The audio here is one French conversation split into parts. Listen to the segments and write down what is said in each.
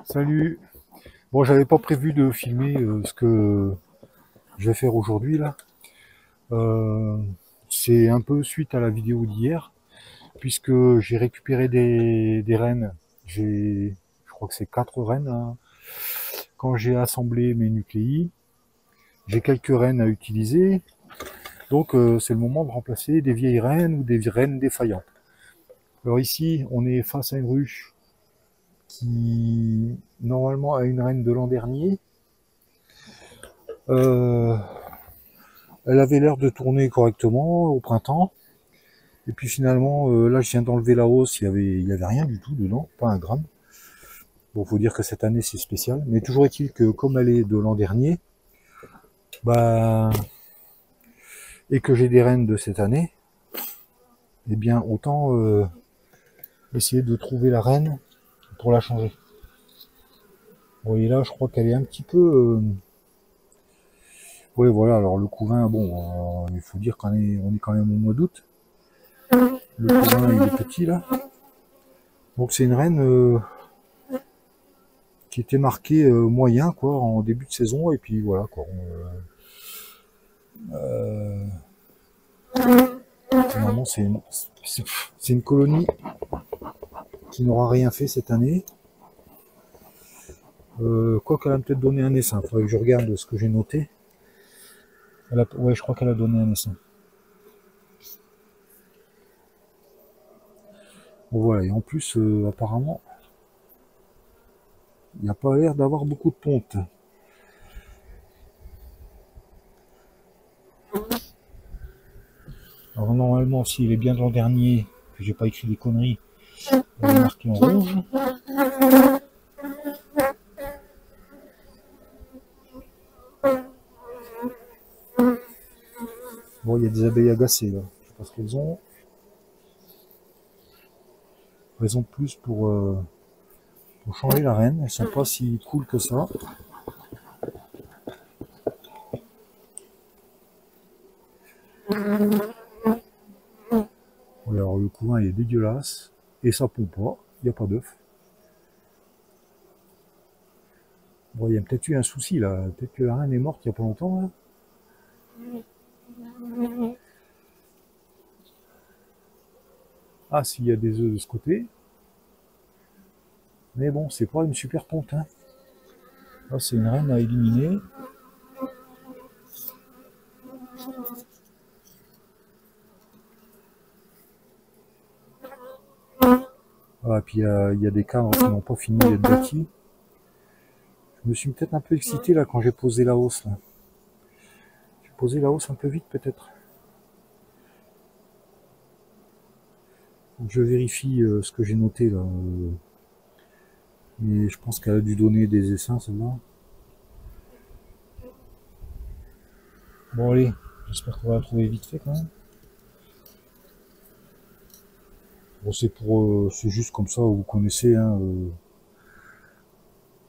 Salut. Bon, j'avais pas prévu de filmer ce que je vais faire aujourd'hui là. Euh, c'est un peu suite à la vidéo d'hier, puisque j'ai récupéré des rennes. Je crois que c'est 4 rennes, hein. Quand j'ai assemblé mes nucléi, j'ai quelques rennes à utiliser. Donc c'est le moment de remplacer des vieilles rennes ou des rennes défaillantes. Alors ici, on est face à une ruche qui normalement a une reine de l'an dernier. Euh, Elle avait l'air de tourner correctement au printemps. Et puis finalement, là, je viens d'enlever la hausse. Il y avait rien du tout dedans, pas un gramme. Bon, faut dire que cette année, c'est spécial. Mais toujours est-il que comme elle est de l'an dernier, bah, et que j'ai des rennes de cette année, eh bien, autant essayer de trouver la reine pour la changer. Vous voyez là, je crois qu'elle est un petit peu... Oui, voilà, alors le couvain, bon, il faut dire on est quand même au mois d'août. Le couvain, il est petit, là. Donc c'est une reine qui était marquée moyen, quoi, en début de saison, et puis voilà, quoi. Finalement, c'est une colonie qui n'aura rien fait cette année. Quoi qu'elle a peut-être donné un essaim, il faudrait que je regarde ce que j'ai noté. Ouais, je crois qu'elle a donné un essaim. Bon, voilà, et en plus, apparemment, il n'y a pas l'air d'avoir beaucoup de pontes. Alors normalement, s'il est bien de l'an dernier, que j'ai pas écrit des conneries, elle est marquée en rouge. Bon, il y a des abeilles agacées là. Je sais pas ce qu'elles ont. Raison de plus pour changer la reine. Elles sont pas si cool que ça. Alors le couvain est dégueulasse et ça pond pas, il n'y a pas d'œuf. Bon, il y a peut-être eu un souci là, peut-être que la reine est morte il n'y a pas longtemps là. Ah, s'il y a des œufs de ce côté. Mais bon, c'est pas une super ponte, hein. Là, c'est une reine à éliminer. Ah, puis il y a des cadres qui n'ont pas fini d'être bâtis. Je me suis peut-être un peu excité là quand j'ai posé la hausse là. J'ai posé la hausse un peu vite peut-être. Je vérifie ce que j'ai noté là. Mais je pense qu'elle a dû donner des essaims celle-là. Bon allez, j'espère qu'on va la trouver vite fait quand même. Bon, c'est juste comme ça, vous connaissez, hein,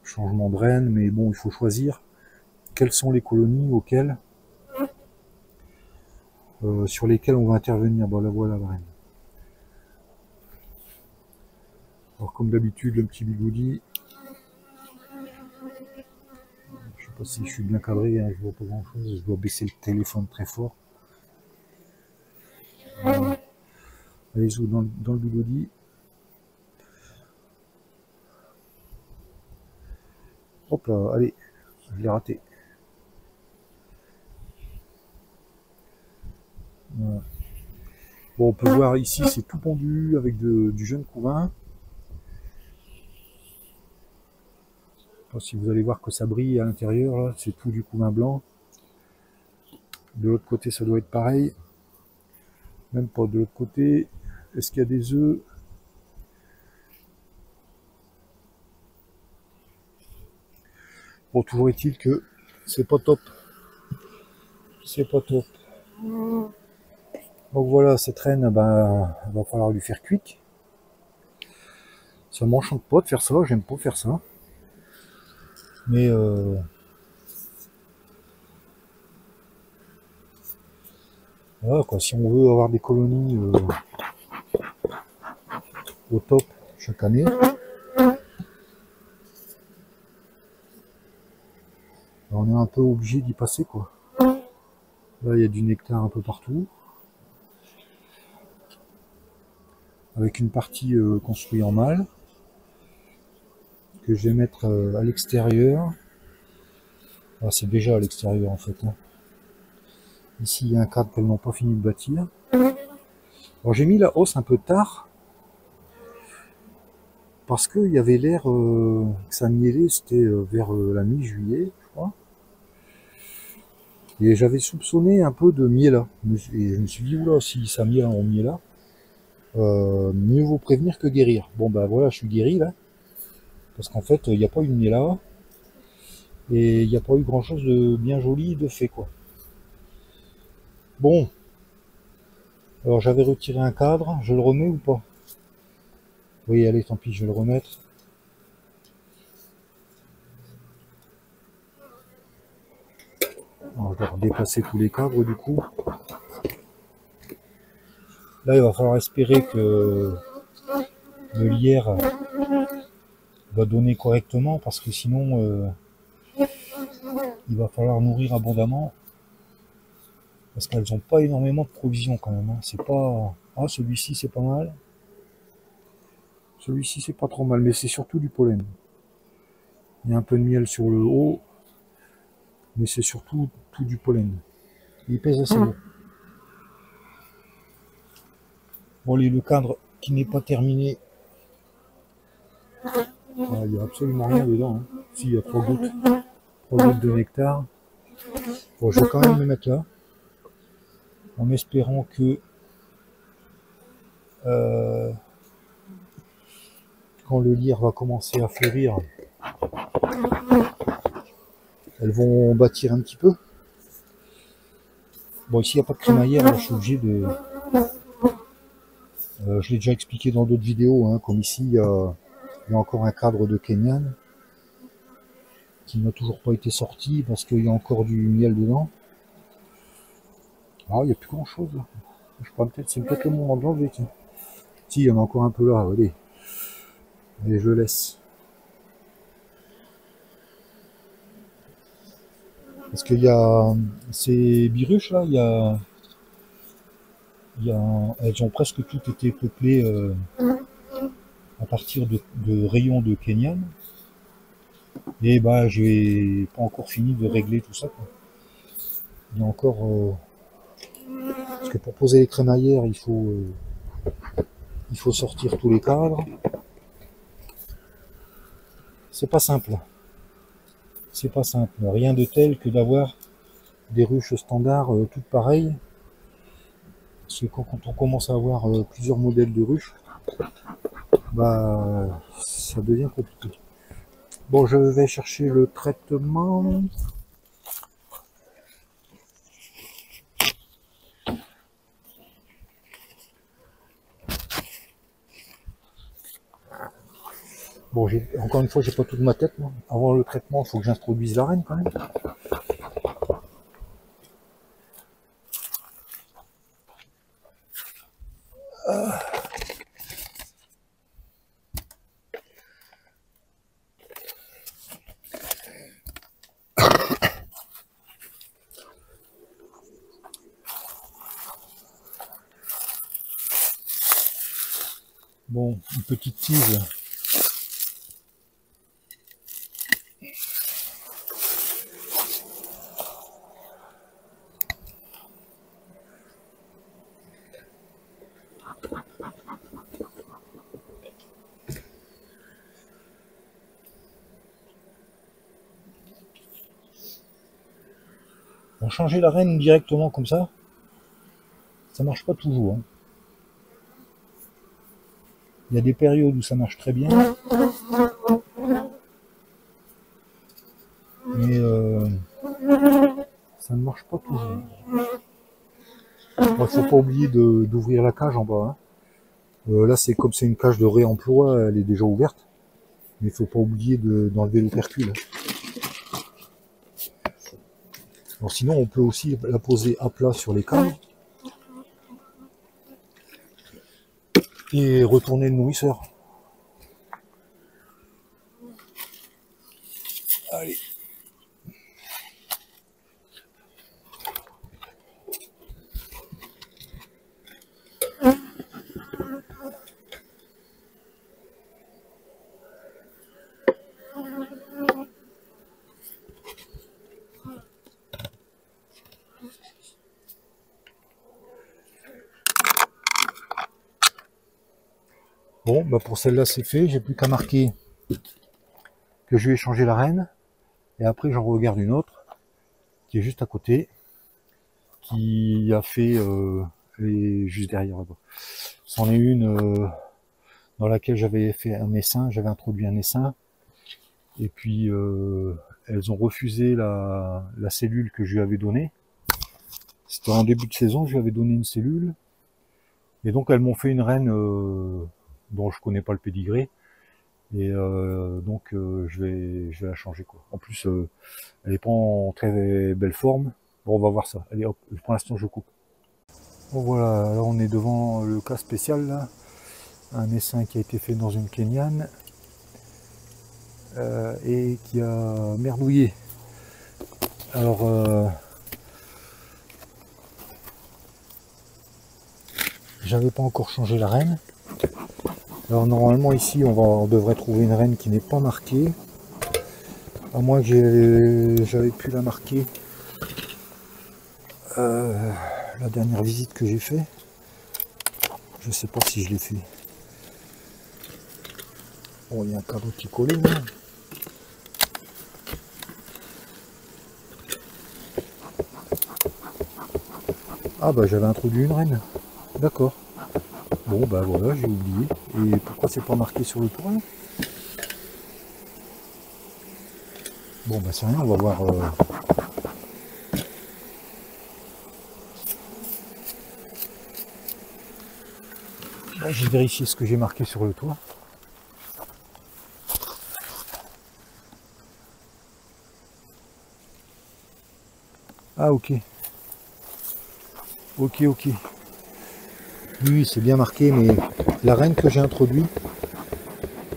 changement de reine, mais bon, il faut choisir quelles sont les colonies sur lesquelles on va intervenir. Bon, la voilà la reine. Alors comme d'habitude, le petit bigoudi. Je sais pas si je suis bien cadré, hein, je vois pas grand chose, je dois baisser le téléphone très fort. Allez, je dans le bigoudi. Hop là, allez, je l'ai raté. Voilà. Bon, on peut voir ici, c'est tout pondu avec du jeune couvain. Si vous allez voir que ça brille à l'intérieur, là, c'est tout du couvain blanc. De l'autre côté, ça doit être pareil. Même pas de l'autre côté. Est-ce qu'il y a des œufs? Bon, toujours est-il que c'est pas top. C'est pas top. Donc voilà, cette reine, ben, il va falloir lui faire cuic. Ça m'enchante pas de faire ça, j'aime pas faire ça. Mais voilà quoi, si on veut avoir des colonies au top chaque année, un peu obligé d'y passer, quoi. Là, il y a du nectar un peu partout. Avec une partie construite en malle, que je vais mettre à l'extérieur. Ah, c'est déjà à l'extérieur, en fait. Hein. Ici, il y a un cadre qu'elles n'ont pas fini de bâtir. Alors, j'ai mis la hausse un peu tard, parce qu'il y avait l'air que ça mielait, c'était vers la mi-juillet, je crois. Et j'avais soupçonné un peu de miela. Et je me suis dit, oula, si ça miel en miela, mieux vaut prévenir que guérir. Bon, ben voilà, je suis guéri là. Parce qu'en fait, il n'y a pas eu de miela. Et il n'y a pas eu grand chose de bien joli de fait, quoi. Bon. Alors, j'avais retiré un cadre. Je le remets ou pas? Oui, allez, tant pis, je vais le remettre. Alors, je vais redépasser tous les cadres, du coup. Là, il va falloir espérer que le lierre va donner correctement, parce que sinon, il va falloir nourrir abondamment. Parce qu'elles n'ont pas énormément de provisions quand même. Hein. C'est pas. Ah, celui-ci c'est pas mal. Celui-ci c'est pas trop mal, mais c'est surtout du pollen. Il y a un peu de miel sur le haut, mais c'est surtout tout du pollen. Il pèse assez lourd. Bon, le cadre qui n'est pas terminé. Ah, il n'y a absolument rien dedans. Hein. Si, il y a 3 gouttes. 3 gouttes de nectar. Bon, je vais quand même le mettre là. En espérant que quand le lierre va commencer à fleurir, elles vont bâtir un petit peu. Bon, ici il n'y a pas de crémaillère, alors je suis obligé de... je l'ai déjà expliqué dans d'autres vidéos, hein, comme ici il y a encore un cadre de Kenyan qui n'a toujours pas été sorti parce qu'il y a encore du miel dedans. Ah, il n'y a plus grand chose là. Je crois peut-être c'est peut-être le moment de l'enlever. Si, il y en a encore un peu là, allez. Allez, je laisse. Parce qu'il y a ces biruches là, elles ont presque toutes été peuplées à partir de rayons de Kenyan. Et bah j'ai pas encore fini de régler tout ça, quoi. Il y a encore parce que pour poser les crémaillères il faut sortir tous les cadres. C'est pas simple. C'est pas simple. Rien de tel que d'avoir des ruches standards toutes pareilles. Parce que quand on commence à avoir plusieurs modèles de ruches, bah ça devient compliqué. Bon, je vais chercher le traitement. Bon, encore une fois, j'ai pas toute ma tête. Moi. Avant le traitement, il faut que j'introduise la reine quand même. Bon, une petite tige. Bon, changer la reine directement comme ça marche pas toujours. Hein. Il y a des périodes où ça marche très bien. Mais ça ne marche pas toujours. Il ne faut pas oublier d'ouvrir la cage en bas. Hein. Là, c'est comme c'est une cage de réemploi, elle est déjà ouverte. Mais il ne faut pas oublier d'enlever l'opercule. Alors sinon, on peut aussi la poser à plat sur les cages. Et retourner le nourrisseur. Allez. Bon, bah pour celle-là c'est fait, j'ai plus qu'à marquer que je vais changer la reine. Et après j'en regarde une autre qui est juste à côté, qui a fait elle est juste derrière là-bas. C'en est une dans laquelle j'avais fait un essaim, j'avais introduit un essaim. Et puis elles ont refusé la cellule que je lui avais donnée. C'était en début de saison, je lui avais donné une cellule. Et donc elles m'ont fait une reine dont je connais pas le pédigré. Et donc je vais la changer quoi. En plus elle est pas en très belle forme. Bon, on va voir ça. Allez hop, pour l'instant je coupe. Bon voilà, là on est devant le cas spécial là. Un essaim qui a été fait dans une Kenyane et qui a merdouillé. Alors j'avais pas encore changé la reine. Alors normalement ici on devrait trouver une reine qui n'est pas marquée. À moins que j'avais pu la marquer la dernière visite que j'ai fait. Je sais pas si je l'ai fait. Bon, il y a un cadre qui est collé là. Ah bah j'avais introduit une reine. D'accord. Bon bah voilà, j'ai oublié. Et pourquoi c'est pas marqué sur le toit là? Bon bah c'est rien, on va voir. Là, j'ai vérifié ce que j'ai marqué sur le toit. Ah ok. Ok. Oui, c'est bien marqué, mais la reine que j'ai introduite,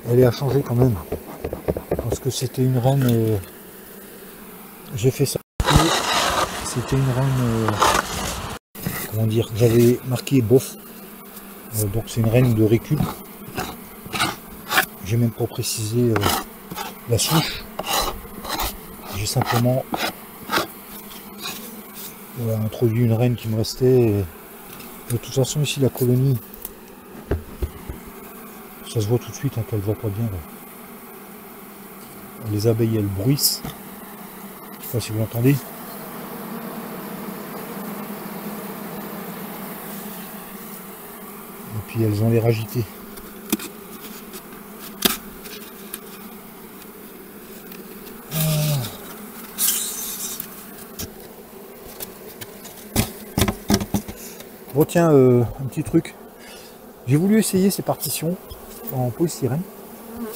elle est à changer quand même. Parce que c'était une reine... j'ai fait ça. C'était une reine... comment dire, j'avais marqué bof. Donc c'est une reine de récup. J'ai même pas précisé la souche. J'ai simplement introduit une reine qui me restait. Et de toute façon ici la colonie, ça se voit tout de suite hein, qu'elle va pas bien. Là. Les abeilles elles bruissent. Je sais pas si vous l'entendez. Et puis elles ont l'air agitées. Bon tiens, un petit truc. J'ai voulu essayer ces partitions en polystyrène,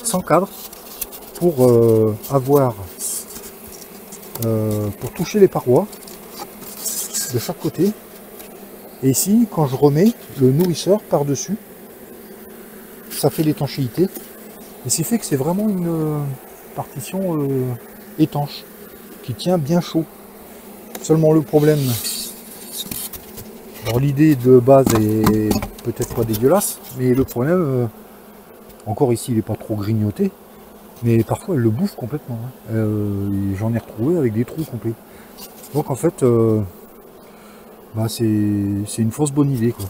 sans cadre, pour avoir, pour toucher les parois de chaque côté. Et ici, quand je remets le nourrisseur par-dessus, ça fait l'étanchéité. Et c'est fait que c'est vraiment une partition étanche, qui tient bien chaud. Seulement le problème, alors l'idée de base est peut-être pas dégueulasse, mais le problème, encore ici il n'est pas trop grignoté, mais parfois elle le bouffe complètement. Hein. J'en ai retrouvé avec des trous complets. Donc en fait, bah c'est une fausse bonne idée, quoi.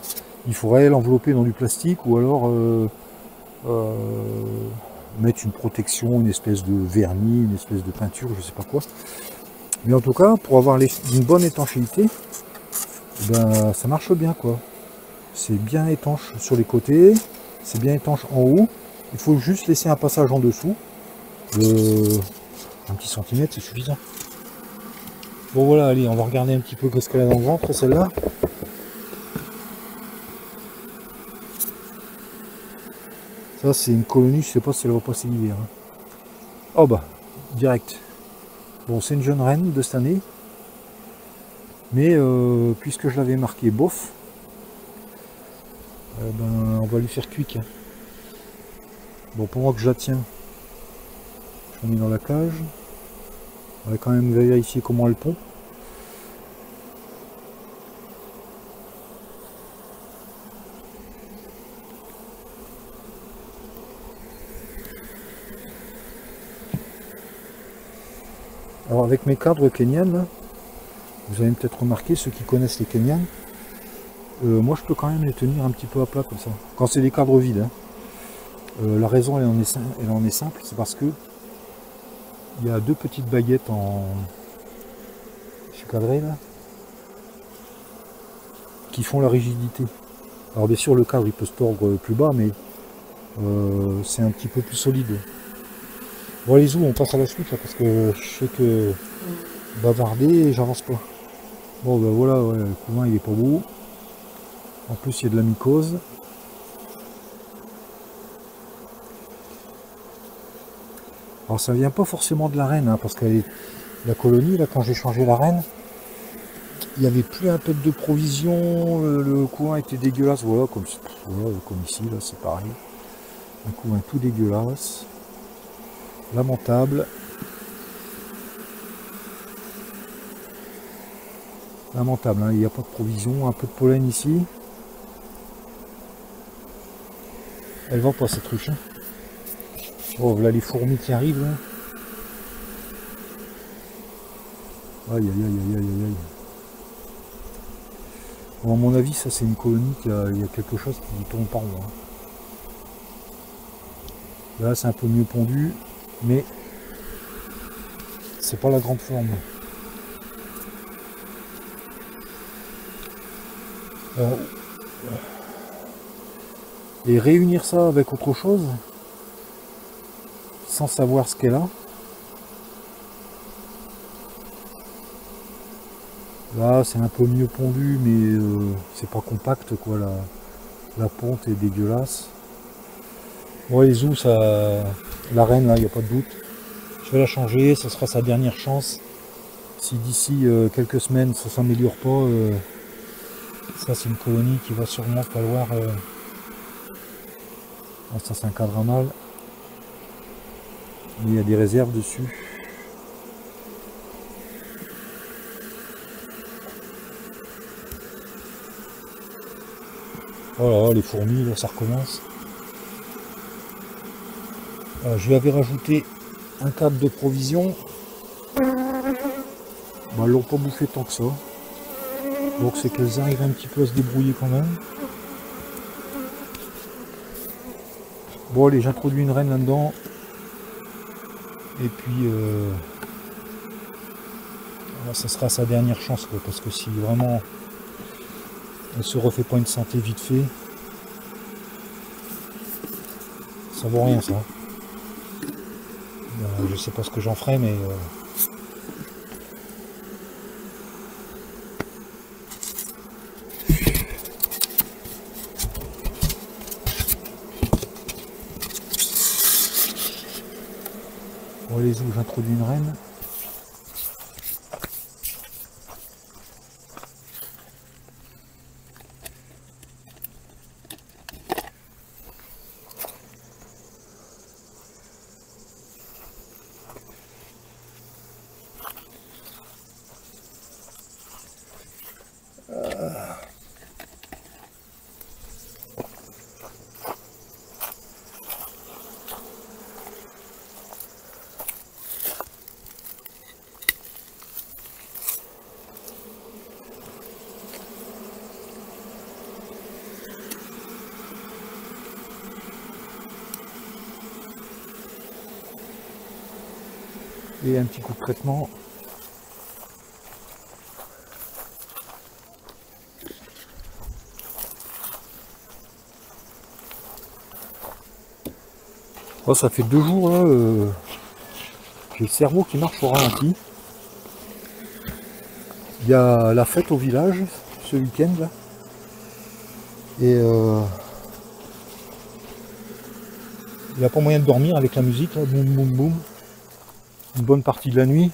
Il faudrait l'envelopper dans du plastique ou alors mettre une protection, une espèce de vernis, une espèce de peinture, je sais pas quoi. Mais en tout cas, pour avoir une bonne étanchéité, ben, ça marche bien quoi. C'est bien étanche sur les côtés, c'est bien étanche en haut. Il faut juste laisser un passage en dessous. Un petit centimètre, c'est suffisant. Bon voilà, allez, on va regarder un petit peu ce qu'elle a dans le ventre, celle-là. Ça, c'est une colonie, je sais pas si elle va passer l'hiver. Hein. Oh bah, direct. Bon, c'est une jeune reine de cette année. Mais puisque je l'avais marqué bof, ben, on va lui faire quick. Hein. Bon, pour moi que je la tiens, je la mets dans la cage. On va quand même vérifier comment elle pond. Alors avec mes cadres kenyanes, là, vous avez peut-être remarqué, ceux qui connaissent les kenyanes, moi je peux quand même les tenir un petit peu à plat comme ça, quand c'est des cadres vides. Hein. La raison elle en est simple, c'est parce que il y a deux petites baguettes en cadré là qui font la rigidité. Alors bien sûr le cadre il peut se tordre plus bas, mais c'est un petit peu plus solide. Bon les on passe à la suite là, parce que je sais que bavarder et j'avance pas. Bon ben voilà, ouais, le couvain il est pas beau. En plus il y a de la mycose. Alors ça vient pas forcément de la reine, hein, parce que la colonie, là quand j'ai changé la reine, il n'y avait plus un peu de provision, le couvain était dégueulasse, voilà comme ici, là c'est pareil. Un couvain tout dégueulasse, lamentable. Lamentable, hein, il n'y a pas de provision, un peu de pollen ici. Elle va pas cette ruche. Hein. Oh, voilà les fourmis qui arrivent là. Aïe aïe aïe aïe aïe aïe. Bon, à mon avis, ça c'est une colonie il y a quelque chose qui tourne par rond. Hein. Là c'est un peu mieux pondu, mais c'est pas la grande forme. Et réunir ça avec autre chose, sans savoir ce qu'elle a. Là c'est un peu mieux pondu, mais c'est pas compact quoi, la ponte est dégueulasse. Bon les zoos, ça, la reine là, il n'y a pas de doute. Je vais la changer, ce sera sa dernière chance. Si d'ici quelques semaines ça s'améliore pas, ça c'est une colonie qui va sûrement falloir... Oh, ça c'est un cadre à mal. Mais il y a des réserves dessus. Voilà, les fourmis, là ça recommence. Je lui avais rajouté un cadre de provision. Bah, elles l'ont pas bouffé tant que ça. Donc c'est qu'elles arrivent un petit peu à se débrouiller quand même. Bon allez, j'introduis une reine là-dedans. Et puis ça sera sa dernière chance quoi, parce que si vraiment elle se refait pas une santé vite fait, ça vaut rien ça. Je sais pas ce que j'en ferai, mais bon, les où j'introduis une reine. Et un petit coup de traitement. Oh, ça fait 2 jours là, j'ai le cerveau qui marche au ralenti. Il y a la fête au village ce week-end là. Et il n'y a pas moyen de dormir avec la musique là, boum boum boum. Une bonne partie de la nuit.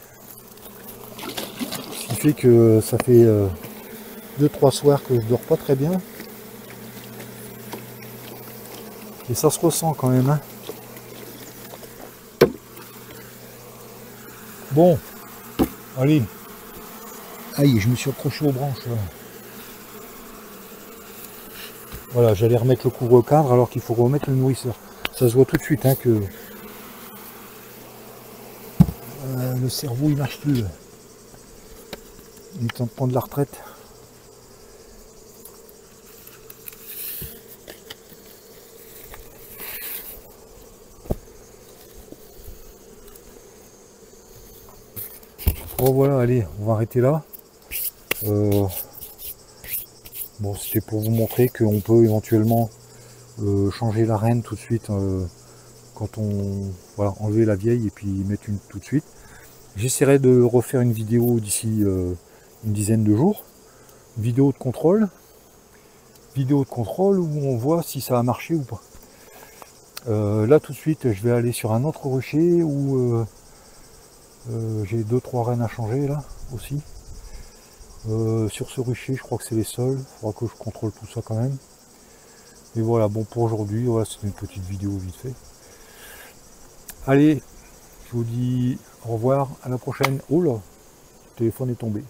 Ce qui fait que ça fait 2-3 soirs que je dors pas très bien. Et ça se ressent quand même. Hein. Bon, allez. Aïe, je me suis accroché aux branches. Là. Voilà, j'allais remettre le couvre-cadre alors qu'il faut remettre le nourrisseur. Ça se voit tout de suite hein, que le cerveau il marche plus. Il est temps de prendre la retraite. Bon voilà, allez, on va arrêter là. Bon, c'était pour vous montrer qu'on peut éventuellement changer la reine tout de suite quand on voilà, enlever la vieille et puis mettre une tout de suite. J'essaierai de refaire une vidéo d'ici une dizaine de jours. Vidéo de contrôle où on voit si ça a marché ou pas. Là tout de suite je vais aller sur un autre rucher où j'ai 2-3 rennes à changer là aussi. Sur ce rucher je crois que c'est les sols, il faudra que je contrôle tout ça quand même. Et voilà, bon pour aujourd'hui, voilà, c'est une petite vidéo vite fait. Allez, je vous dis au revoir, à la prochaine. Oh là, le téléphone est tombé.